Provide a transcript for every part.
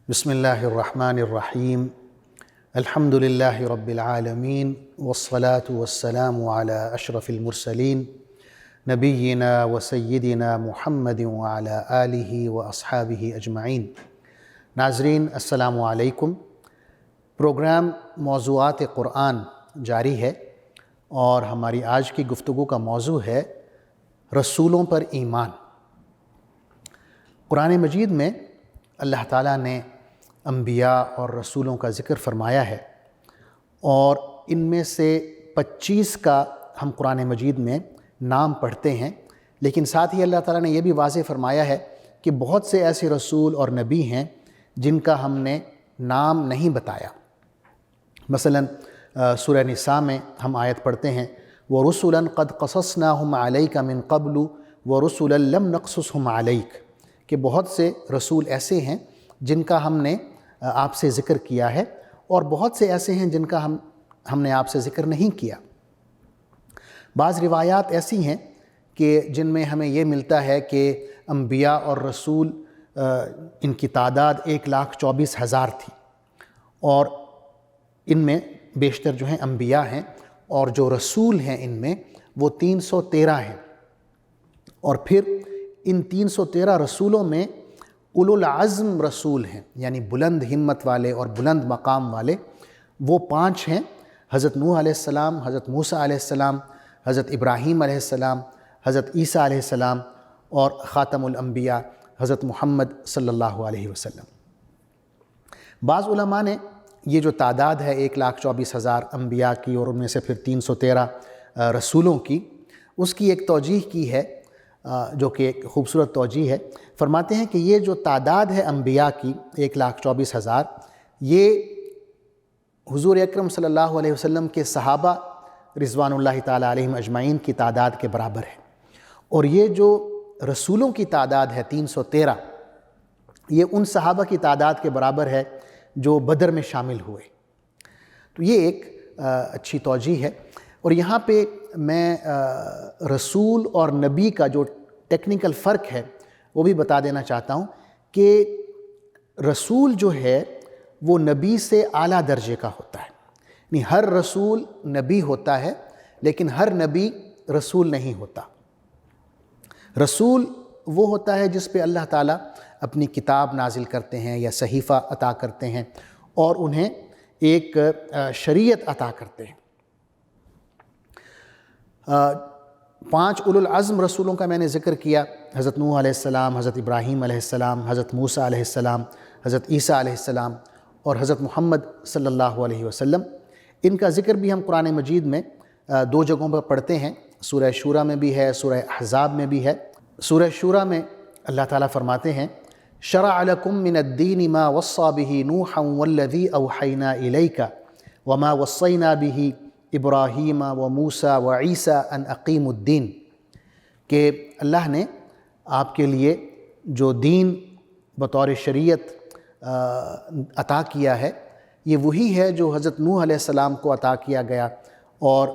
بسم اللہ الرحمن الرحیم الحمد للہ رب العالمین والصلاة والسلام علی اشرف المرسلین نبینا و سیدنا محمد وعلی آلہ و اصحابہ اجمعین۔ ناظرین السلام علیکم۔ پروگرام موضوعات قرآن جاری ہے اور ہماری آج کی گفتگو کا موضوع ہے رسولوں پر ایمان۔ قرآن مجید میں اللہ تعالیٰ نے انبیاء اور رسولوں کا ذکر فرمایا ہے، اور ان میں سے 25 کا ہم قرآن مجید میں نام پڑھتے ہیں، لیکن ساتھ ہی اللہ تعالیٰ نے یہ بھی واضح فرمایا ہے کہ بہت سے ایسے رسول اور نبی ہیں جن کا ہم نے نام نہیں بتایا۔ مثلا سورہ نساء میں ہم آیت پڑھتے ہیں وَرُسُلًا قَدْ قَصَصْنَاهُمْ عَلَيْكَ مِن قَبْلُ وَرُسُلًا لَمْ نَقْصُصْهُمْ عَلَيْكَ کہ بہت سے رسول ایسے ہیں جن کا ہم نے آپ سے ذکر کیا ہے، اور بہت سے ایسے ہیں جن کا ہم نے آپ سے ذکر نہیں کیا۔ بعض روایات ایسی ہیں کہ جن میں ہمیں یہ ملتا ہے کہ انبیاء اور رسول ان کی تعداد 1,24,000 تھی، اور ان میں بیشتر جو ہیں انبیاء ہیں، اور جو رسول ہیں ان میں وہ 313 ہیں، اور پھر ان 313 رسولوں میں اولو العزم رسول ہیں، یعنی بلند ہمت والے اور بلند مقام والے، وہ 5 ہیں: حضرت نوح علیہ السلام، حضرت موسیٰ علیہ السلام، حضرت ابراہیم علیہ السلام، حضرت عیسیٰ علیہ السلام، اور خاتم الانبیاء حضرت محمد صلی اللہ علیہ وسلم۔ بعض علماء نے یہ جو تعداد ہے 1,24,000 انبیاء کی اور ان میں سے پھر 313 رسولوں کی، اس کی ایک توجیہ کی ہے جو کہ ایک خوبصورت توجیہ ہے۔ فرماتے ہیں کہ یہ جو تعداد ہے انبیاء کی 1,24,000، یہ حضور اکرم صلی اللہ علیہ وسلم کے صحابہ رضوان اللہ تعالیٰ علیہم اجمعین کی تعداد کے برابر ہے، اور یہ جو رسولوں کی تعداد ہے 313، یہ ان صحابہ کی تعداد کے برابر ہے جو بدر میں شامل ہوئے۔ تو یہ ایک اچھی توجیہ ہے۔ اور یہاں پہ میں رسول اور نبی کا جو ٹیکنیکل فرق ہے وہ بھی بتا دینا چاہتا ہوں کہ رسول جو ہے وہ نبی سے اعلیٰ درجے کا ہوتا ہے، یعنی ہر رسول نبی ہوتا ہے لیکن ہر نبی رسول نہیں ہوتا۔ رسول وہ ہوتا ہے جس پہ اللہ تعالیٰ اپنی کتاب نازل کرتے ہیں یا صحیفہ عطا کرتے ہیں اور انہیں ایک شریعت عطا کرتے ہیں۔ 5 اولو العزم رسولوں کا میں نے ذکر کیا: حضرت نوح علیہ السلام، حضرت ابراہیم علیہ السلام، حضرت موسیٰ علیہ السلام، حضرت عیسیٰ علیہ السلام، اور حضرت محمد صلی اللہ علیہ وسلم۔ ان کا ذکر بھی ہم قرآن مجید میں 2 جگہوں پر پڑھتے ہیں، سورہ شورى میں بھی ہے، سورہ احزاب میں بھی ہے۔ سورہ شورى میں اللہ تعالیٰ فرماتے ہیں شرع لکم من الدین ما وصى به نوحا والذی اوحینا الیک وما وصینا به ابراہیم و موسیٰ و عیسیٰ ان اقیموا الدین، کہ اللہ نے آپ کے لیے جو دین بطور شریعت عطا کیا ہے یہ وہی ہے جو حضرت نوح علیہ السلام کو عطا کیا گیا، اور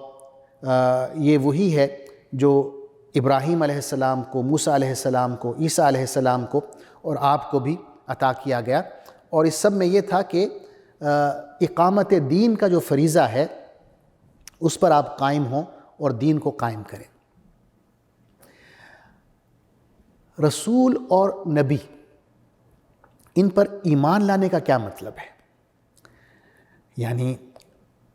یہ وہی ہے جو ابراہیم علیہ السلام کو، موسیٰ علیہ السلام کو، عیسیٰ علیہ السلام کو اور آپ کو بھی عطا کیا گیا۔ اور اس سب میں یہ تھا کہ اقامت دین کا جو فریضہ ہے اس پر آپ قائم ہوں اور دین کو قائم کریں۔ رسول اور نبی، ان پر ایمان لانے کا کیا مطلب ہے؟ یعنی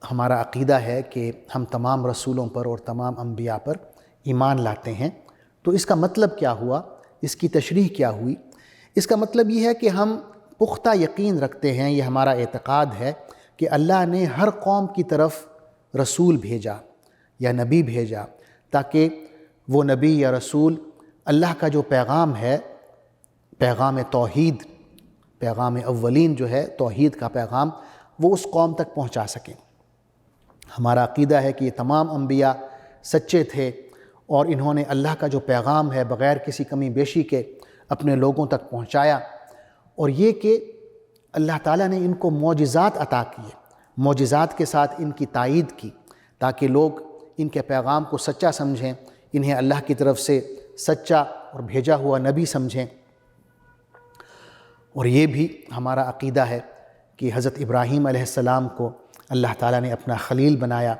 ہمارا عقیدہ ہے کہ ہم تمام رسولوں پر اور تمام انبیاء پر ایمان لاتے ہیں، تو اس کا مطلب کیا ہوا؟ اس کی تشریح کیا ہوئی؟ اس کا مطلب یہ ہے کہ ہم پختہ یقین رکھتے ہیں، یہ ہمارا اعتقاد ہے کہ اللہ نے ہر قوم کی طرف رسول بھیجا یا نبی بھیجا تاکہ وہ نبی یا رسول اللہ کا جو پیغام ہے، پیغام توحید، پیغام اولین جو ہے توحید کا پیغام، وہ اس قوم تک پہنچا سکیں۔ ہمارا عقیدہ ہے کہ یہ تمام انبیاء سچے تھے اور انہوں نے اللہ کا جو پیغام ہے بغیر کسی کمی بیشی کے اپنے لوگوں تک پہنچایا، اور یہ کہ اللہ تعالیٰ نے ان کو معجزات عطا کیے، معجزات کے ساتھ ان کی تائید کی تاکہ لوگ ان کے پیغام کو سچا سمجھیں، انہیں اللہ کی طرف سے سچا اور بھیجا ہوا نبی سمجھیں۔ اور یہ بھی ہمارا عقیدہ ہے کہ حضرت ابراہیم علیہ السلام کو اللہ تعالیٰ نے اپنا خلیل بنایا،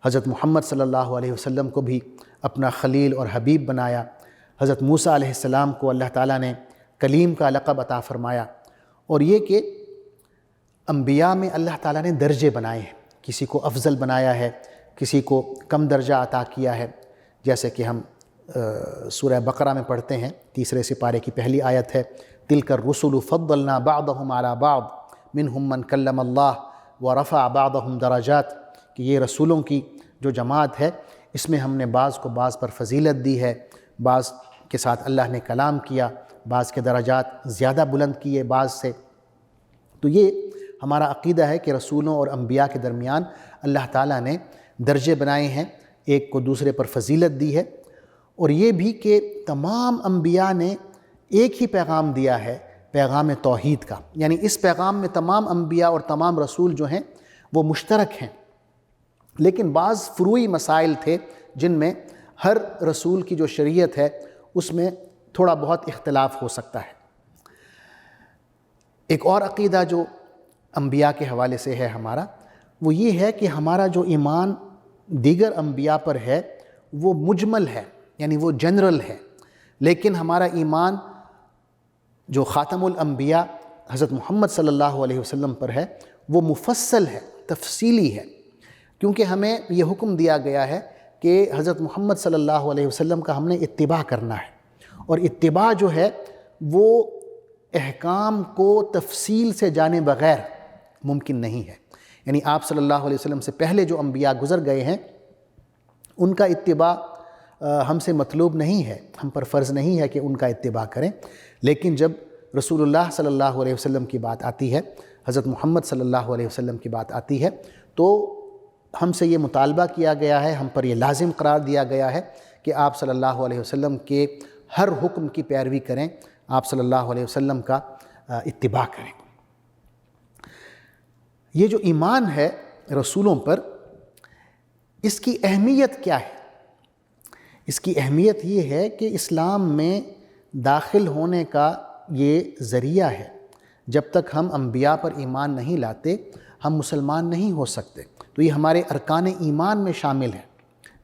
حضرت محمد صلی اللہ علیہ وسلم کو بھی اپنا خلیل اور حبیب بنایا، حضرت موسیٰ علیہ السلام کو اللہ تعالیٰ نے کلیم کا لقب عطا فرمایا، اور یہ کہ انبیاء میں اللہ تعالیٰ نے درجے بنائے ہیں، کسی کو افضل بنایا ہے، کسی کو کم درجہ عطا کیا ہے، جیسے کہ ہم سورہ بقرہ میں پڑھتے ہیں، 3 سپارے کی پہلی آیت ہے، تِلْكَ الرُّسُلُ فَضَّلْنَا بَعْضَهُمْ عَلَى بَعْضٍ مِّنْهُمْ مَنْ كَلَّمَ اللَّهُ وَرَفَعَ بَعْضَهُمْ دَرَجَاتٍ کہ یہ رسولوں کی جو جماعت ہے اس میں ہم نے بعض کو بعض پر فضیلت دی ہے، بعض کے ساتھ اللہ نے کلام کیا، بعض کے درجات زیادہ بلند کیے بعض سے۔ تو یہ ہمارا عقیدہ ہے کہ رسولوں اور انبیاء کے درمیان اللہ تعالیٰ نے درجے بنائے ہیں، ایک کو دوسرے پر فضیلت دی ہے، اور یہ بھی کہ تمام انبیاء نے ایک ہی پیغام دیا ہے، پیغام توحید کا، یعنی اس پیغام میں تمام انبیاء اور تمام رسول جو ہیں وہ مشترک ہیں، لیکن بعض فروعی مسائل تھے جن میں ہر رسول کی جو شریعت ہے اس میں تھوڑا بہت اختلاف ہو سکتا ہے۔ ایک اور عقیدہ جو انبیاء کے حوالے سے ہے ہمارا، وہ یہ ہے کہ ہمارا جو ایمان دیگر انبیاء پر ہے وہ مجمل ہے، یعنی وہ جنرل ہے، لیکن ہمارا ایمان جو خاتم الانبیاء حضرت محمد صلی اللہ علیہ وسلم پر ہے وہ مفصل ہے، تفصیلی ہے، کیونکہ ہمیں یہ حکم دیا گیا ہے کہ حضرت محمد صلی اللہ علیہ وسلم کا ہم نے اتباع کرنا ہے، اور اتباع جو ہے وہ احکام کو تفصیل سے جانے بغیر ممکن نہیں ہے، یعنی آپ صلی اللہ علیہ وسلم سے پہلے جو انبیاء گزر گئے ہیں ان کا اتباع ہم سے مطلوب نہیں ہے، ہم پر فرض نہیں ہے کہ ان کا اتباع کریں، لیکن جب رسول اللہ صلی اللہ علیہ وسلم کی بات آتی ہے، حضرت محمد صلی اللہ علیہ وسلم کی بات آتی ہے، تو ہم سے یہ مطالبہ کیا گیا ہے، ہم پر یہ لازم قرار دیا گیا ہے کہ آپ صلی اللہ علیہ وسلم کے ہر حکم کی پیروی کریں، آپ صلی اللہ علیہ وسلم کا اتباع کریں۔ یہ جو ایمان ہے رسولوں پر، اس کی اہمیت کیا ہے؟ اس کی اہمیت یہ ہے کہ اسلام میں داخل ہونے کا یہ ذریعہ ہے۔ جب تک ہم انبیاء پر ایمان نہیں لاتے ہم مسلمان نہیں ہو سکتے، تو یہ ہمارے ارکان ایمان میں شامل ہے۔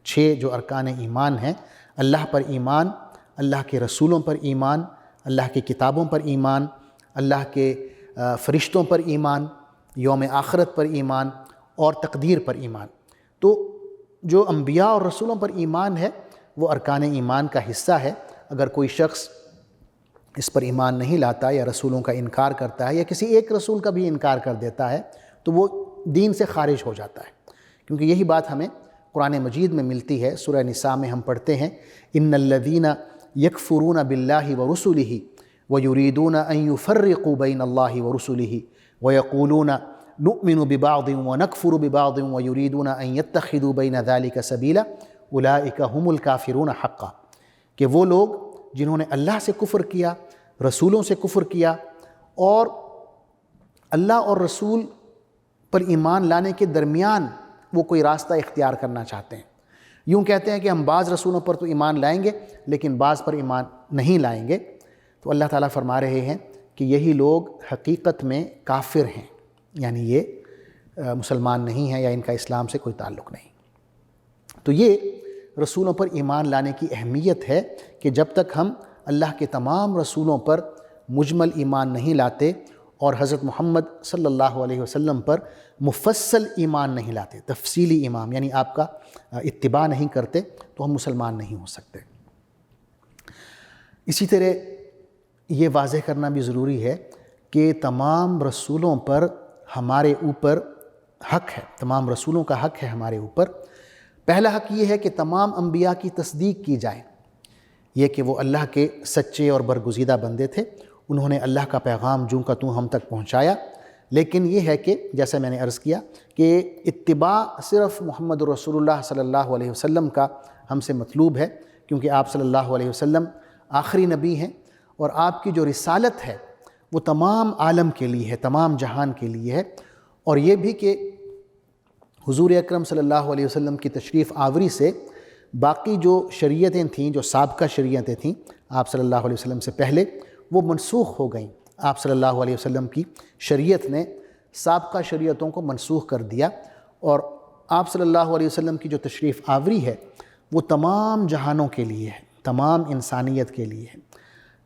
6 جو ارکان ایمان ہیں، اللہ پر ایمان، اللہ کے رسولوں پر ایمان، اللہ کی کتابوں پر ایمان، اللہ کے فرشتوں پر ایمان، یوم آخرت پر ایمان اور تقدیر پر ایمان۔ تو جو انبیاء اور رسولوں پر ایمان ہے وہ ارکان ایمان کا حصہ ہے۔ اگر کوئی شخص اس پر ایمان نہیں لاتا یا رسولوں کا انکار کرتا ہے یا کسی ایک رسول کا بھی انکار کر دیتا ہے تو وہ دین سے خارج ہو جاتا ہے، کیونکہ یہی بات ہمیں قرآن مجید میں ملتی ہے۔ سورہ نساء میں ہم پڑھتے ہیں ان الذین یکفرون باللہ ورسلہ ویریدون ان یفرقوا بین اللہ ورسلہ ویقولون نؤمن ببعض ونکفر ببعض ویریدون ان یتخذوا بین ذلک سبیلا اولئک هم الکافرون حقا، کہ وہ لوگ جنہوں نے اللہ سے کفر کیا، رسولوں سے کفر کیا اور اللہ اور رسول پر ایمان لانے کے درمیان وہ کوئی راستہ اختیار کرنا چاہتے ہیں، یوں کہتے ہیں کہ ہم بعض رسولوں پر تو ایمان لائیں گے لیکن بعض پر ایمان نہیں لائیں گے، تو اللہ تعالیٰ فرما رہے ہیں کہ یہی لوگ حقیقت میں کافر ہیں، یعنی یہ مسلمان نہیں ہیں یا ان کا اسلام سے کوئی تعلق نہیں۔ تو یہ رسولوں پر ایمان لانے کی اہمیت ہے کہ جب تک ہم اللہ کے تمام رسولوں پر مجمل ایمان نہیں لاتے اور حضرت محمد صلی اللہ علیہ وسلم پر مفصل ایمان نہیں لاتے، تفصیلی ایمان یعنی آپ کا اتباع نہیں کرتے، تو ہم مسلمان نہیں ہو سکتے۔ اسی طرح یہ واضح کرنا بھی ضروری ہے کہ تمام رسولوں پر ہمارے اوپر حق ہے، تمام رسولوں کا حق ہے ہمارے اوپر۔ پہلا حق یہ ہے کہ تمام انبیاء کی تصدیق کی جائے، یہ کہ وہ اللہ کے سچے اور برگزیدہ بندے تھے، انہوں نے اللہ کا پیغام جوں کا توں ہم تک پہنچایا، لیکن یہ ہے کہ جیسے میں نے عرض کیا کہ اتباع صرف محمد رسول اللہ صلی اللہ علیہ وسلم کا ہم سے مطلوب ہے، کیونکہ آپ صلی اللہ علیہ وسلم آخری نبی ہیں اور آپ کی جو رسالت ہے وہ تمام عالم کے لیے ہے، تمام جہان کے لیے ہے، اور یہ بھی کہ حضور اکرم صلی اللہ علیہ وسلم کی تشریف آوری سے باقی جو شریعتیں تھیں، جو سابقہ شریعتیں تھیں آپ صلی اللہ علیہ وسلم سے پہلے، وہ منسوخ ہو گئیں، آپ صلی اللہ علیہ وسلم کی شریعت نے سابقہ شریعتوں کو منسوخ کر دیا، اور آپ صلی اللہ علیہ وسلم کی جو تشریف آوری ہے وہ تمام جہانوں کے لیے ہے، تمام انسانیت کے لیے ہے،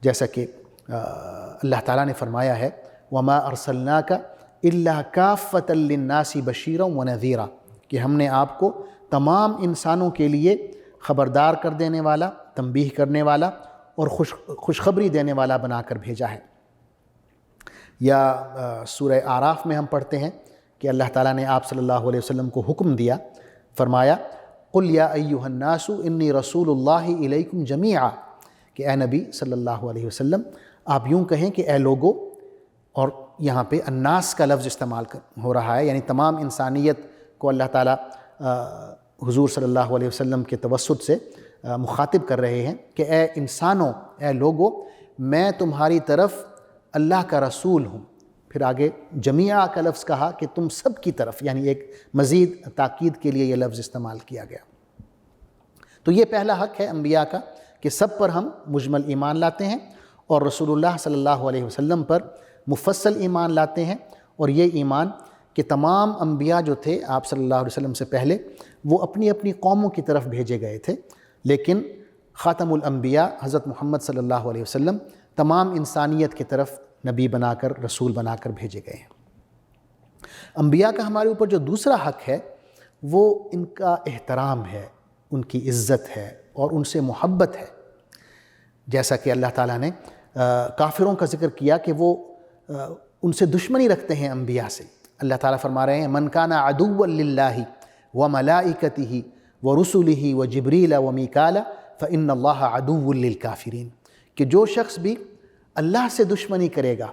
جیسا کہ اللہ تعالیٰ نے فرمایا ہے وَمَا أَرْسَلْنَاكَ إِلَّا كَافَّةً لِلنَّاسِ بَشِيرًا وَنَذِيرًا، کہ ہم نے آپ کو تمام انسانوں کے لیے خبردار کر دینے والا، تنبیہ کرنے والا اور خوشخبری دینے والا بنا کر بھیجا ہے۔ یا سورہ اعراف میں ہم پڑھتے ہیں کہ اللہ تعالیٰ نے آپ صلی اللہ علیہ وسلم کو حکم دیا، فرمایا قُلْ يَا أَيُّهَا النَّاسُ إِنِّي رَسُولُ اللَّهِ إِلَيْكُمْ جَمِيعًا، کہ اے نبی صلی اللہ علیہ وسلم آپ یوں کہیں کہ اے لوگو، اور یہاں پہ الناس کا لفظ استعمال ہو رہا ہے، یعنی تمام انسانیت کو اللہ تعالیٰ حضور صلی اللہ علیہ وسلم کے توسط سے مخاطب کر رہے ہیں کہ اے انسانوں، اے لوگو، میں تمہاری طرف اللہ کا رسول ہوں۔ پھر آگے جمیعہ کا لفظ کہا کہ تم سب کی طرف، یعنی ایک مزید تاکید کے لیے یہ لفظ استعمال کیا گیا۔ تو یہ پہلا حق ہے انبیاء کا کہ سب پر ہم مجمل ایمان لاتے ہیں، اور رسول اللہ صلی اللہ علیہ وسلم پر مفصل ایمان لاتے ہیں، اور یہ ایمان کہ تمام انبیاء جو تھے آپ صلی اللہ علیہ وسلم سے پہلے وہ اپنی اپنی قوموں کی طرف بھیجے گئے تھے، لیکن خاتم الانبیاء حضرت محمد صلی اللہ علیہ وسلم تمام انسانیت کی طرف نبی بنا کر، رسول بنا کر بھیجے گئے ہیں۔ انبیاء کا ہمارے اوپر جو دوسرا حق ہے وہ ان کا احترام ہے، ان کی عزت ہے اور ان سے محبت ہے، جیسا کہ اللہ تعالیٰ نے کافروں کا ذکر کیا کہ وہ ان سے دشمنی رکھتے ہیں انبیاء سے۔ اللہ تعالیٰ فرما رہے ہیں من کان عدوا للہ وملائکتہ ورسلہ وجبریل ومیکال فإن اللہ عدو للکافرین، کہ جو شخص بھی اللہ سے دشمنی کرے گا،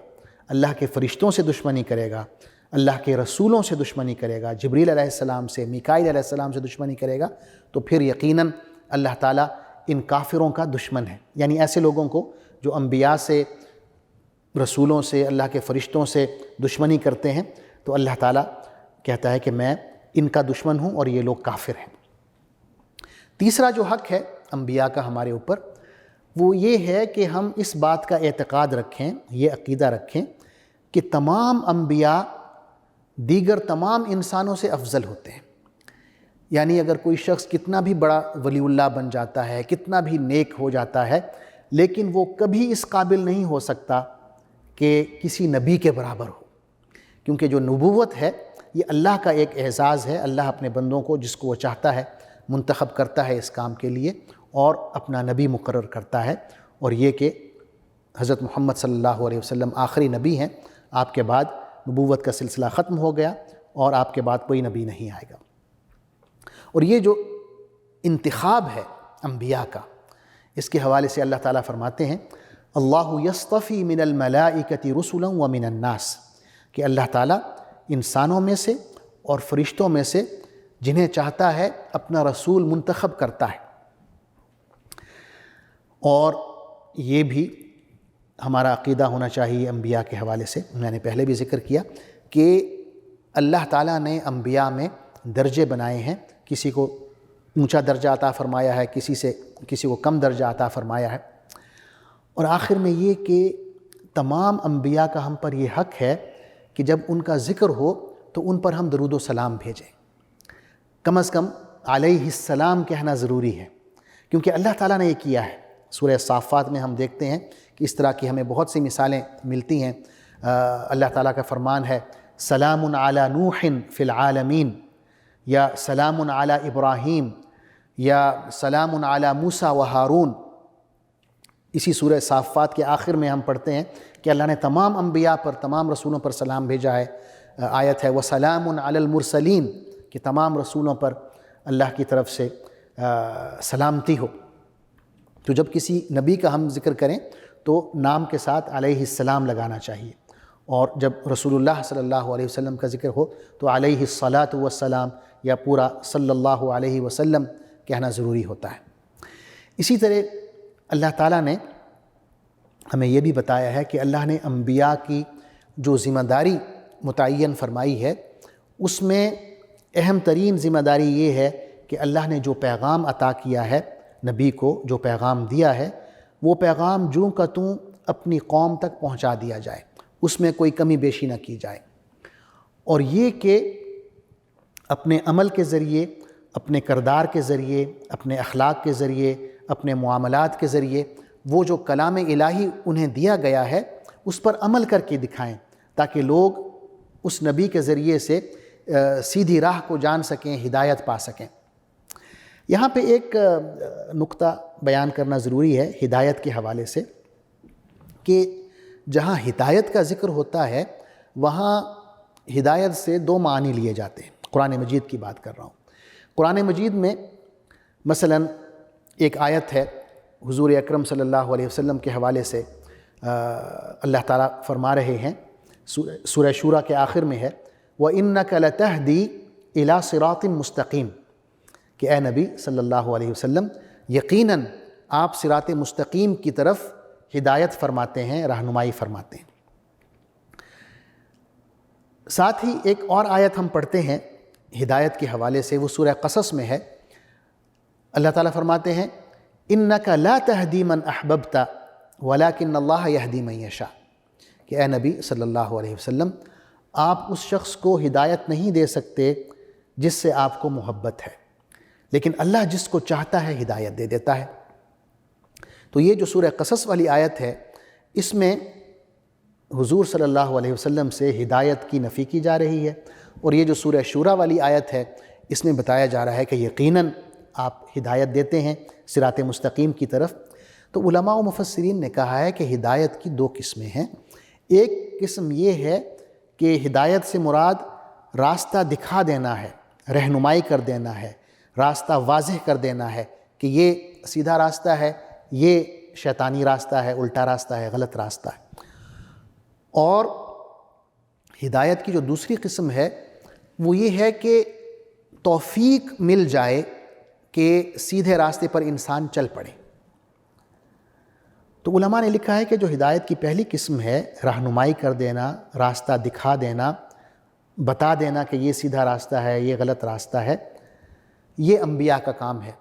اللہ کے فرشتوں سے دشمنی کرے گا، اللہ کے رسولوں سے دشمنی کرے گا، جبریل علیہ السلام سے، میکائیل علیہ السلام سے دشمنی کرے گا، تو پھر یقیناً اللہ تعالیٰ ان کافروں کا دشمن ہے۔ یعنی ایسے لوگوں کو جو انبیاء سے، رسولوں سے، اللہ کے فرشتوں سے دشمنی کرتے ہیں، تو اللہ تعالیٰ کہتا ہے کہ میں ان کا دشمن ہوں اور یہ لوگ کافر ہیں۔ تیسرا جو حق ہے انبیاء کا ہمارے اوپر وہ یہ ہے کہ ہم اس بات کا اعتقاد رکھیں، یہ عقیدہ رکھیں کہ تمام انبیاء دیگر تمام انسانوں سے افضل ہوتے ہیں۔ یعنی اگر کوئی شخص کتنا بھی بڑا ولی اللہ بن جاتا ہے، کتنا بھی نیک ہو جاتا ہے، لیکن وہ کبھی اس قابل نہیں ہو سکتا کہ کسی نبی کے برابر ہو، کیونکہ جو نبوت ہے یہ اللہ کا ایک اعزاز ہے۔ اللہ اپنے بندوں کو جس کو وہ چاہتا ہے منتخب کرتا ہے اس کام کے لیے اور اپنا نبی مقرر کرتا ہے، اور یہ کہ حضرت محمد صلی اللہ علیہ وسلم آخری نبی ہیں، آپ کے بعد نبوت کا سلسلہ ختم ہو گیا اور آپ کے بعد کوئی نبی نہیں آئے گا۔ اور یہ جو انتخاب ہے انبیاء کا، اس کے حوالے سے اللہ تعالیٰ فرماتے ہیں اللہ یصطفی من الملائکۃ رسلا ومن الناس، کہ اللہ تعالیٰ انسانوں میں سے اور فرشتوں میں سے جنہیں چاہتا ہے اپنا رسول منتخب کرتا ہے۔ اور یہ بھی ہمارا عقیدہ ہونا چاہیے انبیاء کے حوالے سے، میں نے پہلے بھی ذکر کیا کہ اللہ تعالیٰ نے انبیاء میں درجے بنائے ہیں، کسی کو اونچا درجہ عطا فرمایا ہے، کسی کو کم درجہ عطا فرمایا ہے، اور آخر میں یہ کہ تمام انبیاء کا ہم پر یہ حق ہے کہ جب ان کا ذکر ہو تو ان پر ہم درود و سلام بھیجیں، کم از کم علیہ السلام کہنا ضروری ہے، کیونکہ اللہ تعالیٰ نے یہ کیا ہے۔ سورہ صافات میں ہم دیکھتے ہیں کہ اس طرح کی ہمیں بہت سی مثالیں ملتی ہیں۔ اللہ تعالیٰ کا فرمان ہے سلام علی نوح فی العالمین، یا سلام علی ابراہیم، یا سلام علی موسیٰ و ہارون۔ اسی سورہ صافات کے آخر میں ہم پڑھتے ہیں کہ اللہ نے تمام انبیاء پر، تمام رسولوں پر سلام بھیجا ہے۔ آیت ہے وَسَلَامٌ عَلَى الْمُرْسَلِينَ، کہ تمام رسولوں پر اللہ کی طرف سے سلامتی ہو۔ تو جب کسی نبی کا ہم ذکر کریں تو نام کے ساتھ علیہ السلام لگانا چاہیے، اور جب رسول اللہ صلی اللہ علیہ وسلم کا ذکر ہو تو علیہ الصلاۃ والسلام یا پورا صلی اللہ علیہ وسلم کہنا ضروری ہوتا ہے۔ اسی طرح اللہ تعالیٰ نے ہمیں یہ بھی بتایا ہے کہ اللہ نے انبیاء کی جو ذمہ داری متعین فرمائی ہے، اس میں اہم ترین ذمہ داری یہ ہے کہ اللہ نے جو پیغام عطا کیا ہے، نبی کو جو پیغام دیا ہے، وہ پیغام جوں کا توں اپنی قوم تک پہنچا دیا جائے۔ اس میں کوئی کمی بیشی نہ کی جائے، اور یہ کہ اپنے عمل کے ذریعے، اپنے کردار کے ذریعے، اپنے اخلاق کے ذریعے، اپنے معاملات کے ذریعے وہ جو کلام الہی انہیں دیا گیا ہے اس پر عمل کر کے دکھائیں، تاکہ لوگ اس نبی کے ذریعے سے سیدھی راہ کو جان سکیں، ہدایت پا سکیں۔ یہاں پہ ایک نقطہ بیان کرنا ضروری ہے ہدایت کے حوالے سے، کہ جہاں ہدایت کا ذکر ہوتا ہے وہاں ہدایت سے دو معنی لیے جاتے ہیں۔ قرآن مجید کی بات کر رہا ہوں۔ قرآن مجید میں مثلا ایک آیت ہے حضور اکرم صلی اللہ علیہ وسلم کے حوالے سے، اللہ تعالیٰ فرما رہے ہیں سورہ شورى کے آخر میں ہے، وَإِنَّكَ لَتَهْدِي إِلَى صِرَاطٍ مُسْتَقِيمٍ، کہ اے نبی صلی اللہ علیہ وسلم یقیناً آپ صراط مستقیم کی طرف ہدایت فرماتے ہیں، رہنمائی فرماتے ہیں۔ ساتھ ہی ایک اور آیت ہم پڑھتے ہیں ہدایت کے حوالے سے، وہ سورہ قصص میں ہے۔ اللہ تعالیٰ فرماتے ہیں إِنَّكَ لَا تَهْدِي مَنْ أَحْبَبْتَ وَلَكِنَّ اللَّهَ يَهْدِي مَنْ يَشَاءُ، کہ اے نبی صلی اللہ علیہ وسلم آپ اس شخص کو ہدایت نہیں دے سکتے جس سے آپ کو محبت ہے، لیکن اللہ جس کو چاہتا ہے ہدایت دے دیتا ہے۔ تو یہ جو سورہ قصص والی آیت ہے اس میں حضور صلی اللہ علیہ وسلم سے ہدایت کی نفی کی جا رہی ہے، اور یہ جو سورہ شورى والی آیت ہے اس میں بتایا جا رہا ہے کہ یقیناً آپ ہدایت دیتے ہیں صراط مستقیم کی طرف۔ تو علماء و مفسرین نے کہا ہے کہ ہدایت کی دو قسمیں ہیں۔ ایک قسم یہ ہے کہ ہدایت سے مراد راستہ دکھا دینا ہے، رہنمائی کر دینا ہے، راستہ واضح کر دینا ہے کہ یہ سیدھا راستہ ہے، یہ شیطانی راستہ ہے، الٹا راستہ ہے، غلط راستہ ہے۔ اور ہدایت کی جو دوسری قسم ہے وہ یہ ہے کہ توفیق مل جائے کہ سیدھے راستے پر انسان چل پڑے۔ تو علماء نے لکھا ہے کہ جو ہدایت کی پہلی قسم ہے، رہنمائی کر دینا، راستہ دکھا دینا، بتا دینا کہ یہ سیدھا راستہ ہے، یہ غلط راستہ ہے، یہ انبیاء کا کام ہے،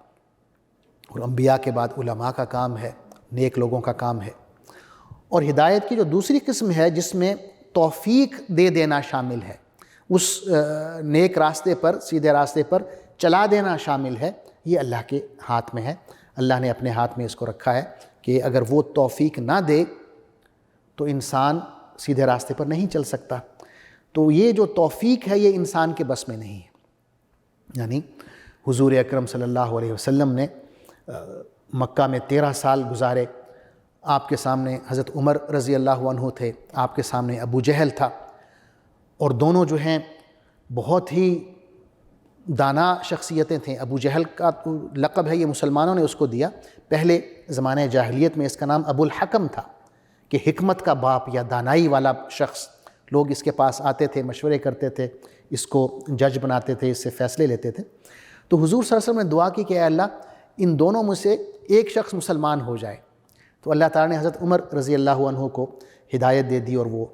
اور انبیاء کے بعد علماء کا کام ہے، نیک لوگوں کا کام ہے۔ اور ہدایت کی جو دوسری قسم ہے جس میں توفیق دے دینا شامل ہے، اس نیک راستے پر، سیدھے راستے پر چلا دینا شامل ہے، یہ اللہ کے ہاتھ میں ہے۔ اللہ نے اپنے ہاتھ میں اس کو رکھا ہے کہ اگر وہ توفیق نہ دے تو انسان سیدھے راستے پر نہیں چل سکتا۔ تو یہ جو توفیق ہے یہ انسان کے بس میں نہیں ہے۔ یعنی حضور اکرم صلی اللہ علیہ وسلم نے مکہ میں 13 سال گزارے، آپ کے سامنے حضرت عمر رضی اللہ عنہ تھے، آپ کے سامنے ابو جہل تھا، اور دونوں جو ہیں بہت ہی دانا شخصیتیں تھیں۔ ابو جہل کا لقب ہے، یہ مسلمانوں نے اس کو دیا، پہلے زمانہ جاہلیت میں اس کا نام ابو الحکم تھا، کہ حکمت کا باپ یا دانائی والا شخص۔ لوگ اس کے پاس آتے تھے، مشورے کرتے تھے، اس کو جج بناتے تھے، اس سے فیصلے لیتے تھے۔ تو حضور صلی اللہ علیہ وسلم نے دعا کی کہ اے اللہ ان دونوں میں سے ایک شخص مسلمان ہو جائے۔ تو اللہ تعالیٰ نے حضرت عمر رضی اللہ عنہ کو ہدایت دے دی، اور وہ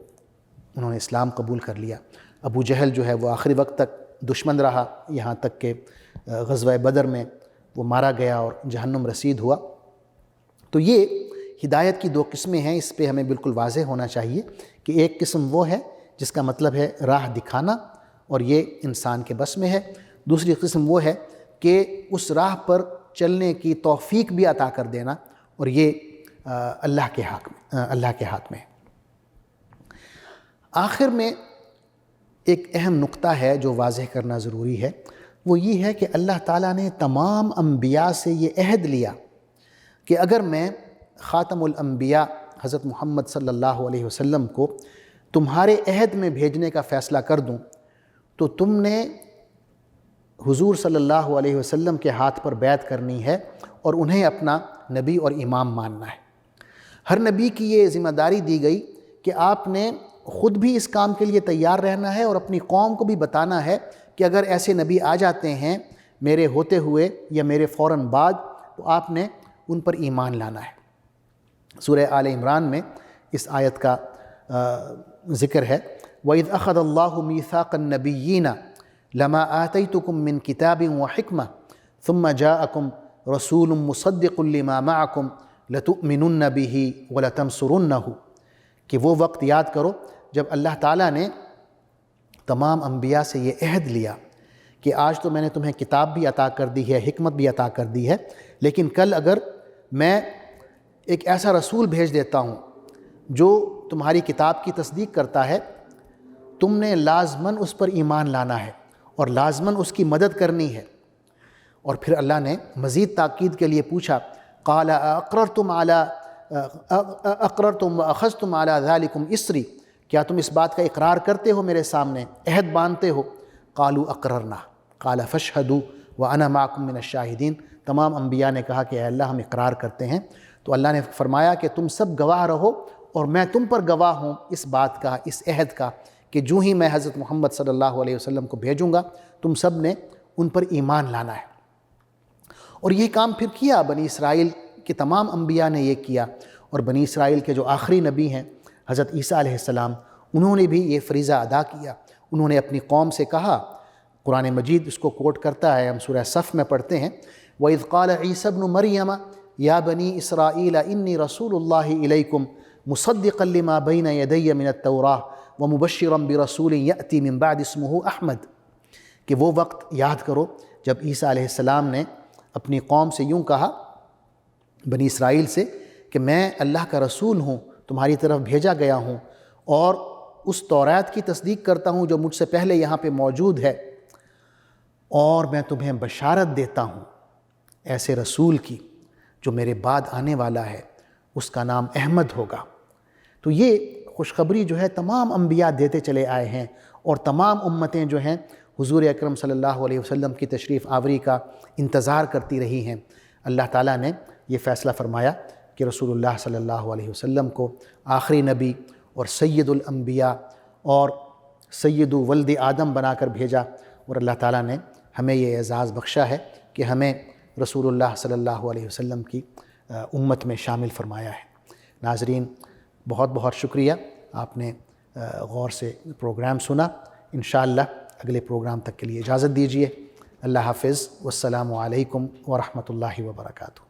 انہوں نے اسلام قبول کر لیا۔ ابو جہل جو ہے وہ آخری وقت تک دشمن رہا، یہاں تک کہ غزوہ بدر میں وہ مارا گیا اور جہنم رسید ہوا۔ تو یہ ہدایت کی دو قسمیں ہیں، اس پہ ہمیں بالکل واضح ہونا چاہیے کہ ایک قسم وہ ہے جس کا مطلب ہے راہ دکھانا، اور یہ انسان کے بس میں ہے۔ دوسری قسم وہ ہے کہ اس راہ پر چلنے کی توفیق بھی عطا کر دینا، اور یہ اللہ کے ہاتھ میں ہے۔ آخر میں ایک اہم نقطہ ہے جو واضح کرنا ضروری ہے، وہ یہ ہے کہ اللہ تعالیٰ نے تمام انبیاء سے یہ عہد لیا کہ اگر میں خاتم الانبیاء حضرت محمد صلی اللہ علیہ وسلم کو تمہارے عہد میں بھیجنے کا فیصلہ کر دوں تو تم نے حضور صلی اللہ علیہ وسلم کے ہاتھ پر بیعت کرنی ہے اور انہیں اپنا نبی اور امام ماننا ہے۔ ہر نبی کی یہ ذمہ داری دی گئی کہ آپ نے خود بھی اس کام کے لیے تیار رہنا ہے، اور اپنی قوم کو بھی بتانا ہے کہ اگر ایسے نبی آ جاتے ہیں میرے ہوتے ہوئے یا میرے فوراً بعد، تو آپ نے ان پر ایمان لانا ہے۔ سورہ آل عمران میں اس آیت کا ذکر ہے، وَإِذْ أَخَذَ اللَّهُ مِيثَاقَ النَّبِيِّينَ لَمَا آتَيْتُكُم مِّن كِتَابٍ وَحِكْمَةٍ ثُمَّ جَاءَكُمْ رَسُولٌ مُصَدِّقٌ لِّمَا مَعَكُمْ لَتُؤْمِنُنَّ بِهِ وَلَتَنصُرُنَّهُ، کہ وہ وقت یاد کرو جب اللہ تعالیٰ نے تمام انبیاء سے یہ عہد لیا کہ آج تو میں نے تمہیں کتاب بھی عطا کر دی ہے، حکمت بھی عطا کر دی ہے، لیکن کل اگر میں ایک ایسا رسول بھیج دیتا ہوں جو تمہاری کتاب کی تصدیق کرتا ہے، تم نے لازماً اس پر ایمان لانا ہے اور لازماً اس کی مدد کرنی ہے۔ اور پھر اللہ نے مزید تاکید کے لیے پوچھا، قال اقررتم واخذتم علی ذلکم اسری، کیا تم اس بات کا اقرار کرتے ہو میرے سامنے، عہد باندھتے ہو؟ قالوا اقررنا قال فاشهدوا وانا معکم من الشاہدین۔ تمام انبیاء نے کہا کہ اے اللہ ہم اقرار کرتے ہیں۔ تو اللہ نے فرمایا کہ تم سب گواہ رہو اور میں تم پر گواہ ہوں اس بات کا، اس عہد کا، کہ جو ہی میں حضرت محمد صلی اللہ علیہ وسلم کو بھیجوں گا تم سب نے ان پر ایمان لانا ہے۔ اور یہ کام پھر کیا، بنی اسرائیل کے تمام انبیاء نے یہ کیا، اور بنی اسرائیل کے جو آخری نبی ہیں حضرت عیسیٰ علیہ السلام، انہوں نے بھی یہ فریضہ ادا کیا۔ انہوں نے اپنی قوم سے کہا، قرآن مجید اس کو کوٹ کرتا ہے، ہم سورہ صف میں پڑھتے ہیں، وَإِذْ قَالَ عِيسَى ابْنُ مَرْيَمَ يَا بَنِي إِسْرَائِيلَ إِنِّي رَسُولُ اللَّهِ إِلَيْكُمْ مُصَدِّقًا لِمَا بَيْنَ يَدَيَّ مِنَ التَّوْرَاةِ وَمُبَشِّرًا بِرَسُولٍ يَأْتِي مِن بَعْدِ اسْمُهُ أَحْمَدُ، کہ وہ وقت یاد کرو جب عیسیٰ علیہ السلام نے اپنی قوم سے یوں کہا، بنی اسرائیل سے، کہ میں اللہ کا رسول ہوں، تمہاری طرف بھیجا گیا ہوں، اور اس تورات کی تصدیق کرتا ہوں جو مجھ سے پہلے یہاں پہ موجود ہے، اور میں تمہیں بشارت دیتا ہوں ایسے رسول کی جو میرے بعد آنے والا ہے، اس کا نام احمد ہوگا۔ تو یہ خوشخبری جو ہے تمام انبیاء دیتے چلے آئے ہیں، اور تمام امتیں جو ہیں حضور اکرم صلی اللہ علیہ وسلم کی تشریف آوری کا انتظار کرتی رہی ہیں۔ اللہ تعالیٰ نے یہ فیصلہ فرمایا کہ رسول اللہ صلی اللہ علیہ وسلم کو آخری نبی اور سید الانبیاء اور سید ولد آدم بنا کر بھیجا، اور اللہ تعالیٰ نے ہمیں یہ اعزاز بخشا ہے کہ ہمیں رسول اللہ صلی اللہ علیہ وسلم کی امت میں شامل فرمایا ہے۔ ناظرین، بہت بہت شکریہ، آپ نے غور سے پروگرام سنا۔ انشاءاللہ اگلے پروگرام تک کے لیے اجازت دیجیے۔ اللہ حافظ، والسلام علیکم ورحمۃ اللہ وبرکاتہ۔